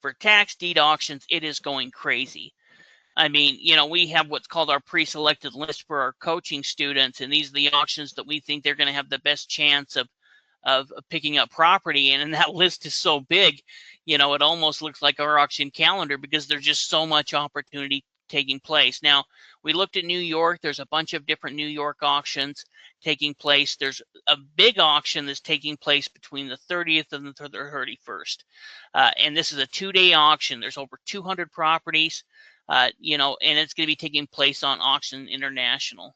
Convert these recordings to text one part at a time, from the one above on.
for tax deed auctions, it is going crazy. I mean, we have what's called our pre-selected list for our coaching students, and these are the auctions that we think they're going to have the best chance of picking up property in. And that list is so big, it almost looks like our auction calendar because there's just so much opportunity taking place. Now, we looked at New York. There's a bunch of different New York auctions taking place. There's a big auction that's taking place between the 30th and the 31st. And this is a 2-day auction. There's over 200 properties, and it's going to be taking place on Auction International.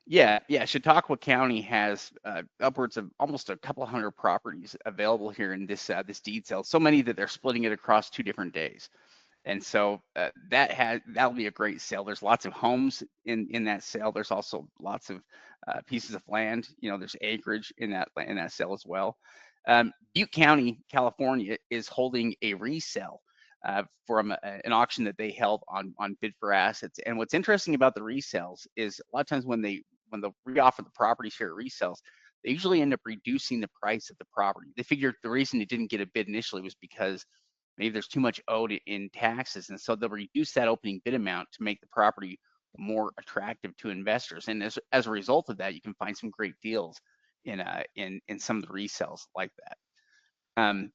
Yeah. Chautauqua County has upwards of almost a couple hundred properties available here in this deed sale. So many that they're splitting it across 2 different days, and so that'll be a great sale. There's lots of homes in that sale. There's also lots of pieces of land. There's acreage in that sale as well. Butte County, California, is holding a resale from an auction that they held on Bid for Assets. And what's interesting about the resales is a lot of times when they reoffer the properties here at resales, they usually end up reducing the price of the property. They figured the reason it didn't get a bid initially was because maybe there's too much owed in taxes, and so they'll reduce that opening bid amount to make the property more attractive to investors. And as a result of that, you can find some great deals in some of the resales like that.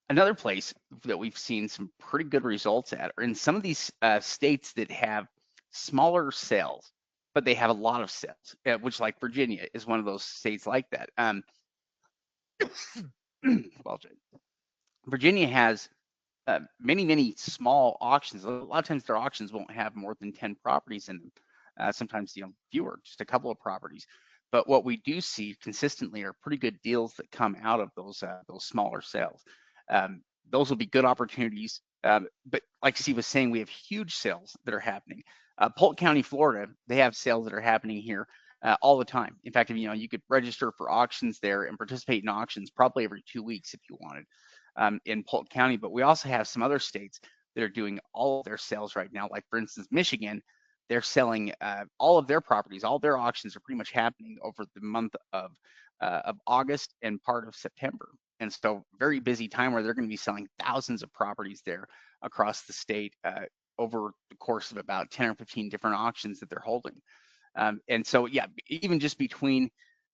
Another place that we've seen some pretty good results at are in some of these states that have smaller sales, but they have a lot of sales, which, like Virginia, is one of those states like that. Virginia has many small auctions. A lot of times their auctions won't have more than 10 properties in them. Sometimes fewer, just a couple of properties. But what we do see consistently are pretty good deals that come out of those smaller sales. Those will be good opportunities. But like Steve was saying, we have huge sales that are happening. Polk County, Florida, they have sales that are happening here all the time. In fact, you could register for auctions there and participate in auctions probably every 2 weeks if you wanted in Polk County. But we also have some other states that are doing all of their sales right now. Like, for instance, Michigan, they're selling all of their properties. All their auctions are pretty much happening over the month of August and part of September. And so very busy time where they're going to be selling thousands of properties there across the state over the course of about 10 or 15 different auctions that they're holding. And so, yeah, even just between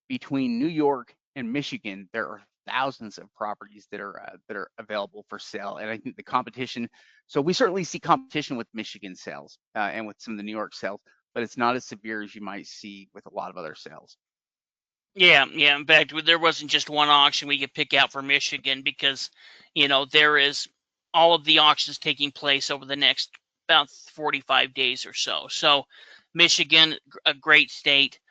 New York and Michigan, there are thousands of properties that are available for sale. And I think the competition, so we certainly see competition with Michigan sales and with some of the New York sales, but it's not as severe as you might see with a lot of other sales. Yeah. In fact, there wasn't just one auction we could pick out for Michigan because, there is all of the auctions taking place over the next about 45 days or so. So Michigan, a great state.